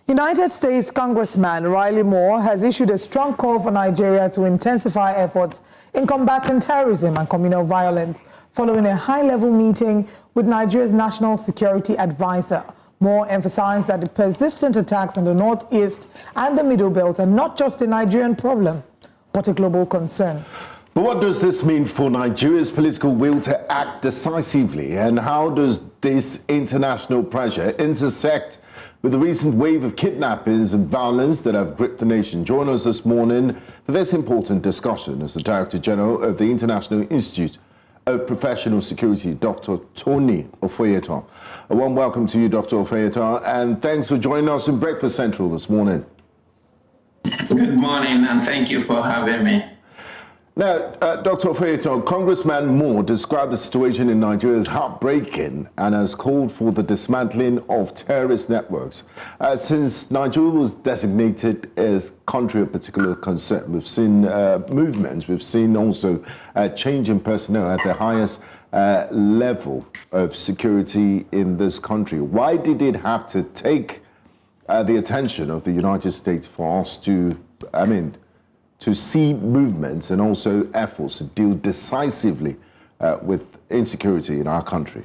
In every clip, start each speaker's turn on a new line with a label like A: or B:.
A: United States Congressman Riley Moore has issued a strong call for Nigeria to intensify efforts in combating terrorism and communal violence following a high-level meeting with Nigeria's National Security Advisor. Moore emphasized that the persistent attacks in the Northeast and the Middle Belt are not just a Nigerian problem, but a global concern.
B: But what does this mean for Nigeria's political will to act decisively, and how does this international pressure intersect with the recent wave of kidnappings and violence that have gripped the nation? Join us this morning for this important discussion as the Director General of the International Institute of Professional Security, Dr. Tony Ofoyetan. A warm welcome to you, Dr. Ofoyetan, and thanks for joining us in Breakfast Central this morning.
C: Good morning, and thank you for having me.
B: Now, Dr. Ofoyetan, Congressman Moore described the situation in Nigeria as heartbreaking and has called for the dismantling of terrorist networks. Since Nigeria was designated as country of particular concern, we've seen movements, we've seen also a change in personnel at the highest level of security in this country. Why did it have to take the attention of the United States for us to see movements and also efforts to deal decisively with insecurity in our country?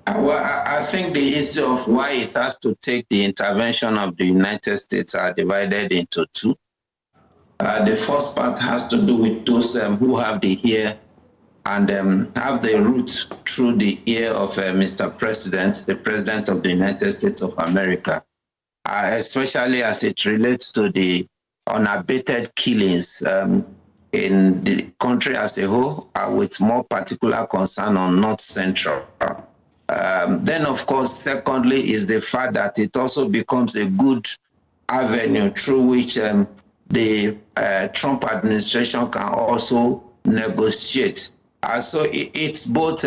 C: Well, I think the issue of why it has to take the intervention of the United States are divided into two. The first part has to do with those who have the ear and have the root through the ear of Mr. President, the President of the United States of America. Especially as it relates to the unabated killings in the country as a whole, with more particular concern on North Central. Then, of course, secondly, is the fact that it also becomes a good avenue through which the Trump administration can also negotiate. So it's both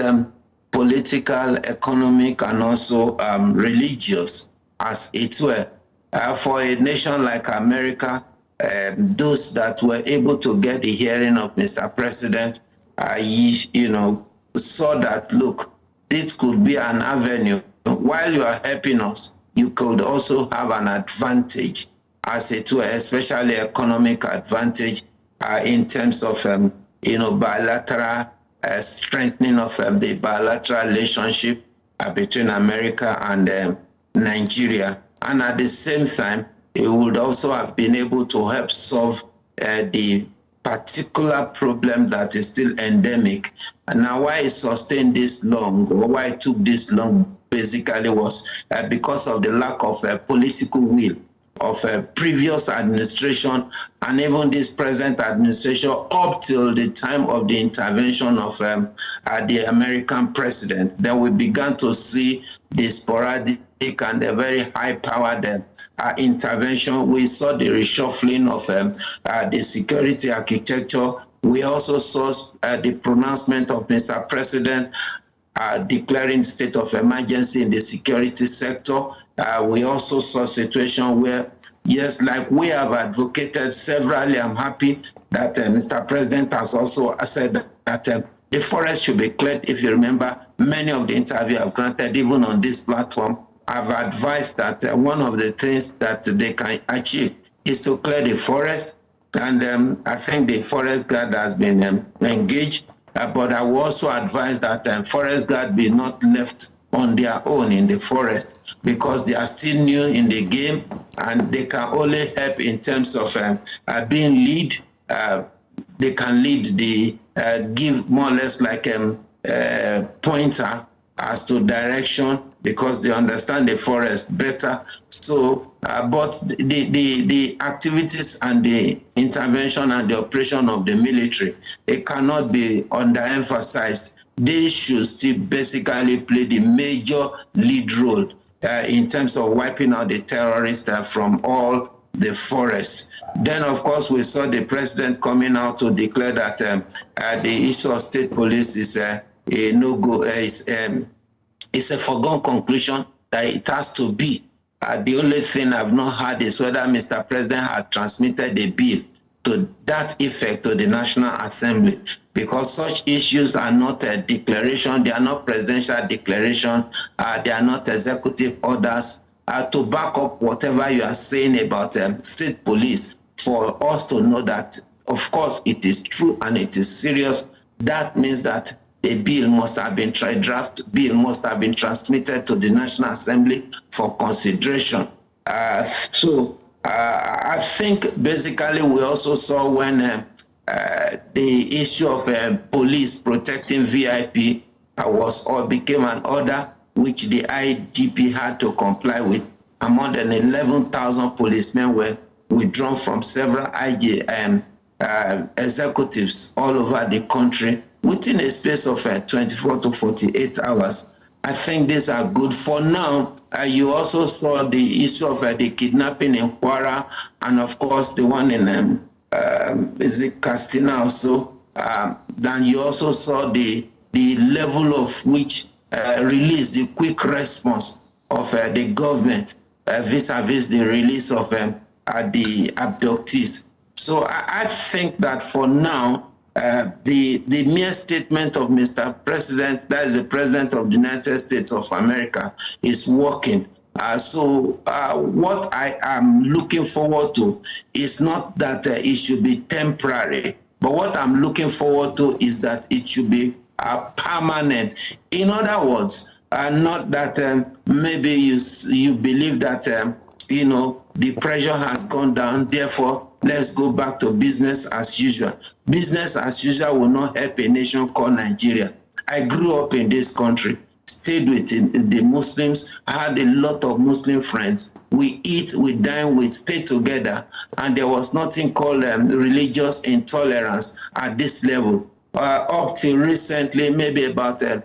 C: political, economic, and also religious, as it were. For a nation like America, those that were able to get the hearing of Mr. President, saw that, look, this could be an avenue. While you are helping us, you could also have an advantage, as it were, especially economic advantage in terms of, bilateral strengthening of the bilateral relationship between America and Nigeria. And at the same time, it would also have been able to help solve the particular problem that is still endemic. And now why it sustained this long, or why it took this long, basically was because of the lack of political will of previous administration and even this present administration up till the time of the intervention of the American president. Then we began to see the sporadic and a very high-powered intervention. We saw the reshuffling of the security architecture. We also saw the pronouncement of Mr. President declaring state of emergency in the security sector. We also saw a situation where, yes, like we have advocated severally, I'm happy that Mr. President has also said that the forest should be cleared. If you remember, many of the interviews I've granted, even on this platform, I've advised that one of the things that they can achieve is to clear the forest. And I think the forest guard has been engaged. But I will also advise that forest guard be not left on their own in the forest, because they are still new in the game and they can only help in terms of being lead. They can lead give more or less like a pointer as to direction, because they understand the forest better. So, but the activities and the intervention and the operation of the military, it cannot be underemphasized. They should still basically play the major lead role in terms of wiping out the terrorists from all the forests. Then, of course, we saw the president coming out to declare that the issue of state police is a no-go. It's a foregone conclusion that it has to be. The only thing I've not heard is whether Mr. President had transmitted a bill to that effect to the National Assembly, because such issues are not a declaration, they are not presidential declaration, they are not executive orders, to back up whatever you are saying about state police, for us to know that, of course, it is true and it is serious. That means that a bill must have been draft bill must have been transmitted to the National Assembly for consideration. I think basically we also saw when the issue of police protecting VIP became an order which the IGP had to comply with. More than 11,000 policemen were withdrawn from several executives all over the country within a space of 24 to 48 hours. I think these are good for now. You also saw the issue of the kidnapping in Kwara, and of course the one in is it Castina also. Then you also saw the level of which release, the quick response of the government vis-a-vis the release of the abductees. So I think that for now, the mere statement of Mr. President, that is the President of the United States of America, is working. What I am looking forward to is not that it should be temporary, but what I'm looking forward to is that it should be permanent. In other words, not that maybe you believe that the pressure has gone down, therefore let's go back to business as usual. Business as usual will not help a nation called Nigeria. I grew up in this country, stayed with the Muslims. I had a lot of Muslim friends. We eat, we dine, we stay together, and there was nothing called religious intolerance at this level. Up till recently, maybe about 10,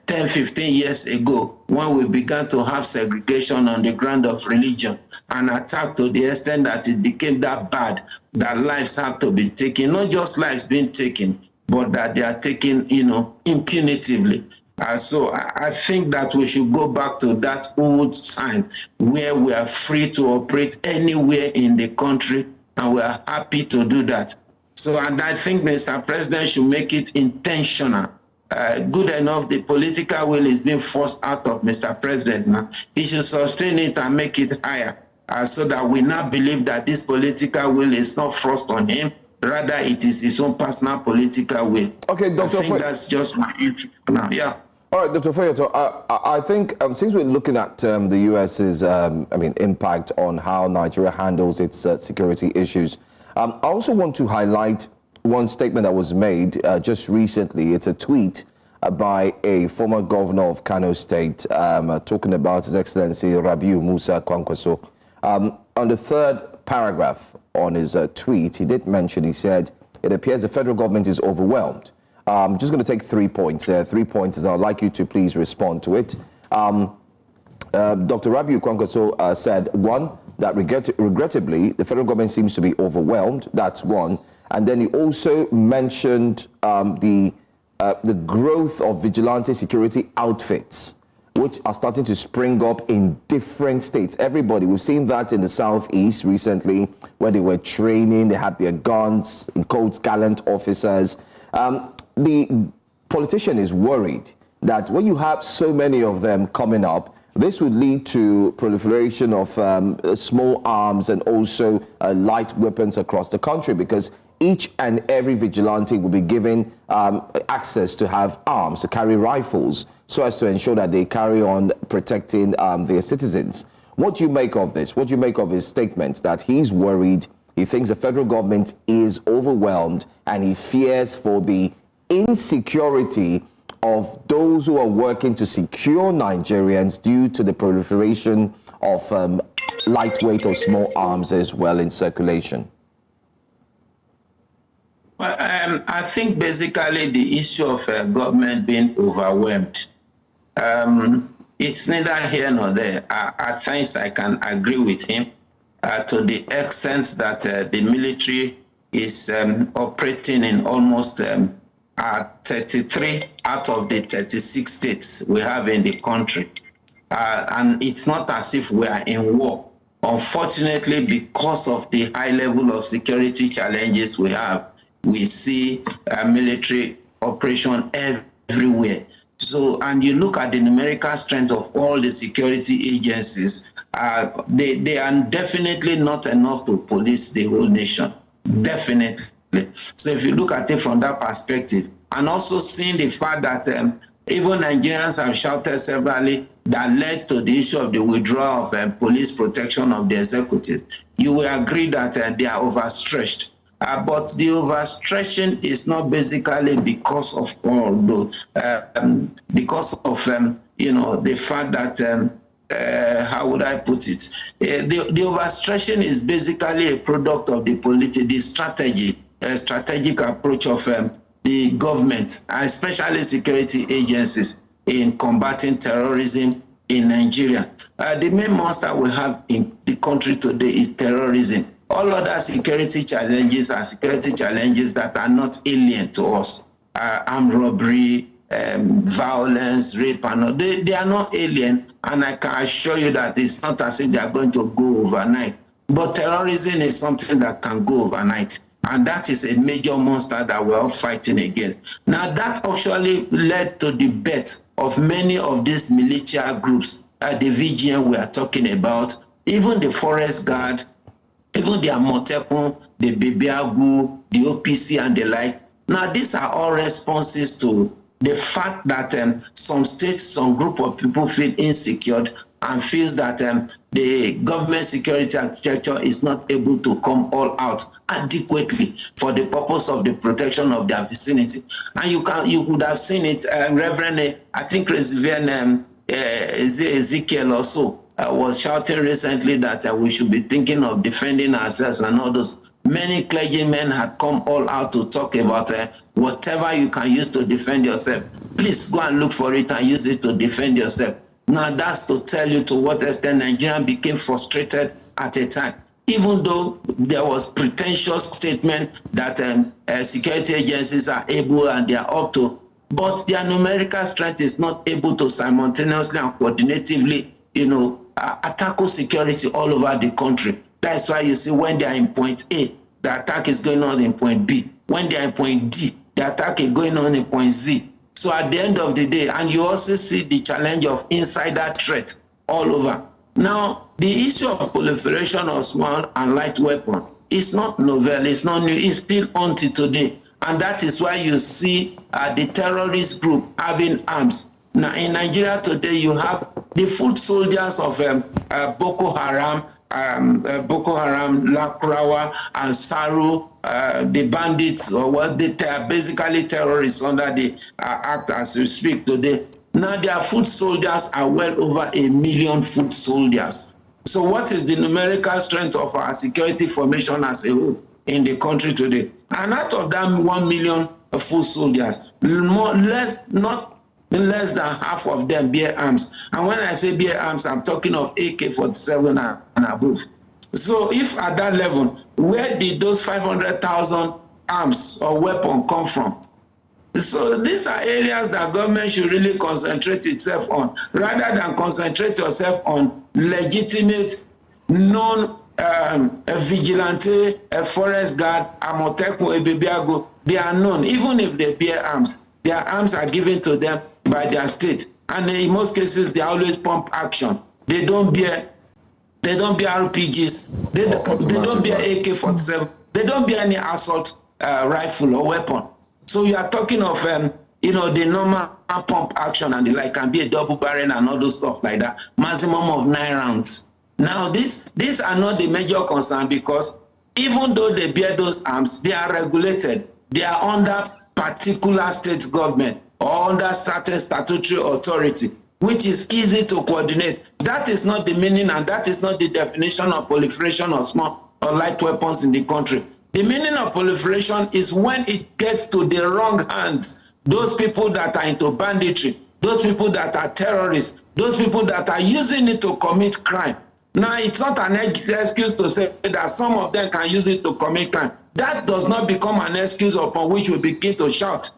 C: 15 years ago, when we began to have segregation on the ground of religion, and attack to the extent that it became that bad that lives have to be taken, not just lives being taken, but that they are taken, impunitively. So I think that we should go back to that old time where we are free to operate anywhere in the country, and we are happy to do that. So, and I think Mr. President should make it intentional. Good enough, the political will is being forced out of Mr. President now. He should sustain it and make it higher, so that we now believe that this political will is not forced on him, rather it is his own personal political will.
B: Okay, Dr.
C: I think that's just my interest now. Yeah.
B: All right, Dr. Ofoyetan, I think since we're looking at the U.S.'s, impact on how Nigeria handles its security issues, I also want to highlight one statement that was made just recently. It's a tweet by a former governor of Kano State talking about His Excellency Rabiu Musa Kwankwaso. On the third paragraph on his tweet, he did mention, he said, it appears the federal government is overwhelmed. I'm just going to take 3 points there. 3 points, and I'd like you to please respond to it. Dr. Rabiu Kwankwaso said, one, that regrettably, the federal government seems to be overwhelmed. That's one. And then he also mentioned the growth of vigilante security outfits, which are starting to spring up in different states. Everybody, we've seen that in the Southeast recently, where they were training, they had their guns, in quotes, gallant officers. The politician is worried that when you have so many of them coming up, this would lead to proliferation of small arms and also light weapons across the country, because each and every vigilante will be given access to have arms, to carry rifles, so as to ensure that they carry on protecting their citizens. What do you make of this? What do you make of his statement that he's worried, he thinks the federal government is overwhelmed, and he fears for the insecurity of those who are working to secure Nigerians due to the proliferation of lightweight or small arms as well in circulation?
C: Well, I think basically the issue of government being overwhelmed, it's neither here nor there. At times I can agree with him to the extent that the military is operating in almost 33 out of the 36 states we have in the country. And it's not as if we are in war. Unfortunately, because of the high level of security challenges we have, we see military operation everywhere. So, and you look at the numerical strength of all the security agencies, they are definitely not enough to police the whole nation. Definitely. So if you look at it from that perspective, and also seeing the fact that even Nigerians have shouted severally that led to the issue of the withdrawal of police protection of the executive, you will agree that they are overstretched. But the overstretching is not basically because of all those, because of the fact that how would I put it? The overstretching is basically a product of the strategic approach of the government, especially security agencies, in combating terrorism in Nigeria. The main monster we have in the country today is terrorism. All other security challenges are security challenges that are not alien to us. Armed robbery, violence, rape, and all. They are not alien, and I can assure you that it's not as if they are going to go overnight. But terrorism is something that can go overnight, and that is a major monster that we're all fighting against. Now, that actually led to the death of many of these militia groups, the VGM we are talking about, even the Forest Guard, even the Amotekun, the Bebeagu, the OPC, and the like. Now, these are all responses to the fact that some states, some group of people feel insecure and feels that the government security architecture is not able to come all out adequately for the purpose of the protection of their vicinity. And you could have seen it, Reverend, I think Reverend Ezekiel also was shouting recently that we should be thinking of defending ourselves and all those. Many clergymen had come all out to talk about whatever you can use to defend yourself. Please go and look for it and use it to defend yourself. Now, that's to tell you to what extent Nigeria became frustrated at a time. Even though there was pretentious statement that security agencies are able and they are up to, but their numerical strength is not able to simultaneously and coordinatively, tackle security all over the country. That's why you see when they are in point A, the attack is going on in point B. When they are in point D, the attack is going on in point Z. So at the end of the day, and you also see the challenge of insider threat all over. Now, the issue of proliferation of small and light weapons is not novel, it's not new, it's still until today. And that is why you see the terrorist group having arms. Now, in Nigeria today, you have the foot soldiers of Boko Haram, Lakrawa, and Saru, the bandits, or what they are basically terrorists under the act as we speak today. Now their foot soldiers are well over 1 million foot soldiers. So what is the numerical strength of our security formation as a whole in the country today? And out of that 1 million foot soldiers, less than half of them bear arms. And when I say bear arms, I'm talking of AK-47 and above. So if at that level, where did those 500,000 arms or weapons come from? So these are areas that government should really concentrate itself on, rather than concentrate yourself on legitimate, non-vigilante, forest guard, Amotekun, Ebebiago. They are known, even if they bear arms. Their arms are given to them by their state, and in most cases they always pump action. They don't bear RPGs. They don't bear AK-47. They don't bear any assault rifle or weapon. So you are talking of the normal pump action and the like, can be a double barrel and all those stuff like that. Maximum of 9 rounds. Now these are not the major concern, because even though they bear those arms, they are regulated. They are under particular state government or under certain statutory authority, which is easy to coordinate. That is not the meaning, and that is not the definition of proliferation of small or light weapons in the country. The meaning of proliferation is when it gets to the wrong hands. Those people that are into banditry, those people that are terrorists, those people that are using it to commit crime. Now, it's not an excuse to say that some of them can use it to commit crime. That does not become an excuse upon which we begin to shout.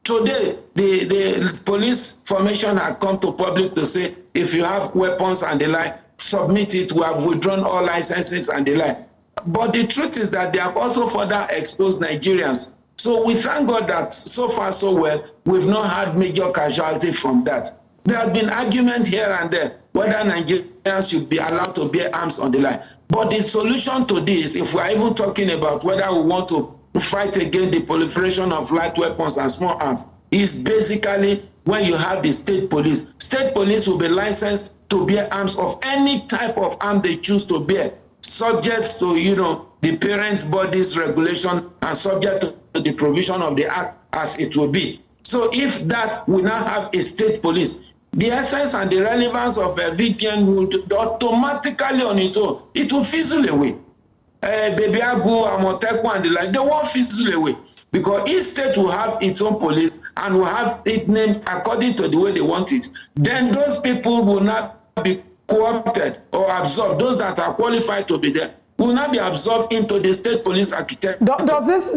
C: Today, the police formation had come to public to say, if you have weapons and the like, submit it. We have withdrawn all licenses and the like. But the truth is that they have also further exposed Nigerians. So we thank God that so far so well, we've not had major casualty from that. There have been arguments here and there, whether Nigerians Nigerians should be allowed to bear arms on the line. But the solution to this, if we are even talking about whether we want to fight against the proliferation of light weapons and small arms, is basically when you have the state police. State police will be licensed to bear arms of any type of arm they choose to bear, subject to, the parents' bodies regulation and subject to the provision of the act as it will be. So if that will now have a state police, the essence and the relevance of a VTN would automatically on its own, it will fizzle away. Baby Agu, Amoteku and the like, they won't fizzle away. Because each state will have its own police and will have it named according to the way they want it. Then those people will not be co-opted or absorbed. Those that are qualified to be there will not be absorbed into the state police architecture.
A: Does this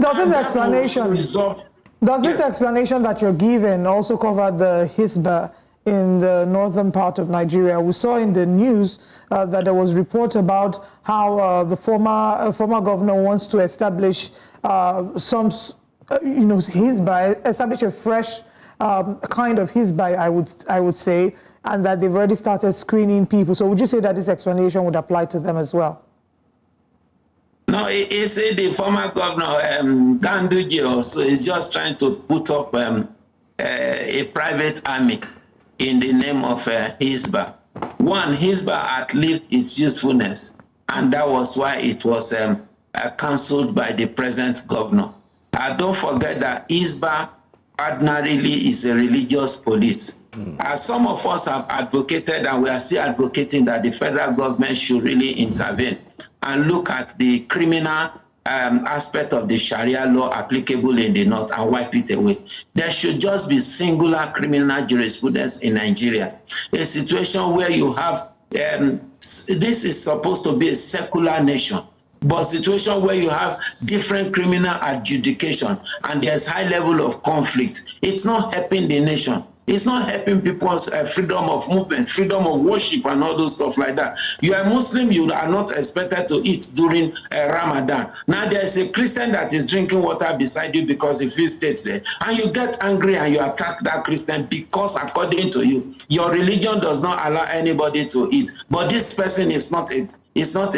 A: explanation that you're giving also cover the Hisbah in the northern part of Nigeria? We saw in the news that there was report about how the former governor wants to establish Hisbah, establish a fresh kind of Hisbah, I would say, and that they've already started screening people. So would you say that this explanation would apply to them as well?
C: No, he said the former governor, Ganduje, also is just trying to put up a private army in the name of Hisbah. One, Hisbah outlived its usefulness, and that was why it was cancelled by the present governor. Don't forget that Hisbah ordinarily is a religious police. As some of us have advocated, and we are still advocating, that the federal government should really intervene and look at the criminal aspect of the Sharia law applicable in the north and wipe it away. There should just be singular criminal jurisprudence in Nigeria. A situation where you have, this is supposed to be a secular nation, but situation where you have different criminal adjudication and there's high level of conflict, it's not helping the nation. It's not helping people's freedom of movement, freedom of worship, and all those stuff like that. You are Muslim, you are not expected to eat during Ramadan. Now there is a Christian that is drinking water beside you because he feels states there, and you get angry and you attack that Christian because, according to you, your religion does not allow anybody to eat. But this person is not a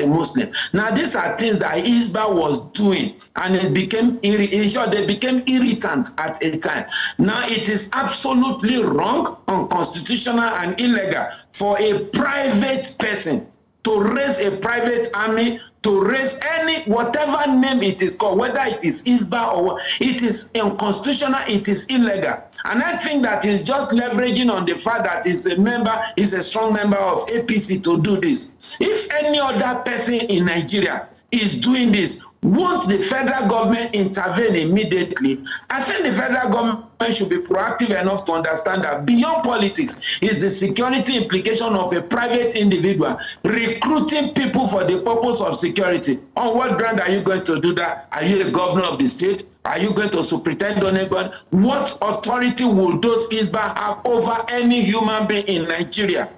C: Muslim. Now, these are things that Hisbah was doing, and it became they became irritant at a time. Now, it is absolutely wrong, unconstitutional, and illegal for a private person to raise a private army, to raise whatever name it is called, whether it is Hisbah or it is unconstitutional, it is illegal. And I think that is just leveraging on the fact that he's a strong member of APC to do this. If any other person in Nigeria is doing this, won't the federal government intervene immediately? I think the federal government should be proactive enough to understand that beyond politics is the security implication of a private individual recruiting people for the purpose of security. On what ground are you going to do that? Are you the governor of the state? Are you going to superintend on anybody? What authority will those Hisbah have over any human being in Nigeria?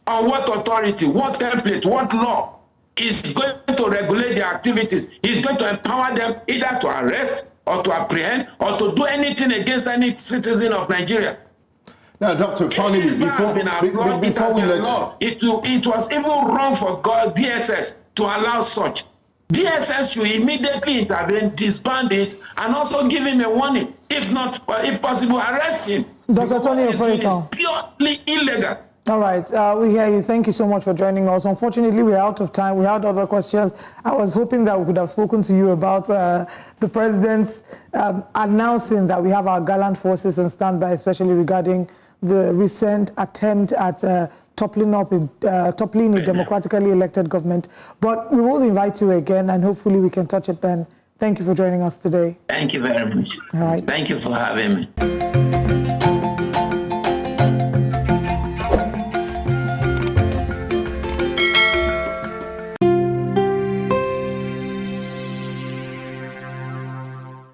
C: On what authority, what template, what law is going to regulate their activities? Is going to empower them either to arrest or to apprehend or to do anything against any citizen of Nigeria?
B: Now, Dr. Tony, before we let
C: it was even wrong for DSS to allow such. DSS should immediately intervene, disband it, and also give him a warning. If not, if possible, arrest him.
A: Dr. Tony Ofoyetan.
C: It's purely illegal.
A: All right, we hear you. Thank you so much for joining us. Unfortunately, we're out of time. We had other questions. I was hoping that we could have spoken to you about the president's announcing that we have our gallant forces on standby, especially regarding the recent attempt at toppling a democratically elected government. But we will invite you again, and hopefully we can touch it then. Thank you for joining us today.
C: Thank you very much.
A: All right.
C: Thank you for having me.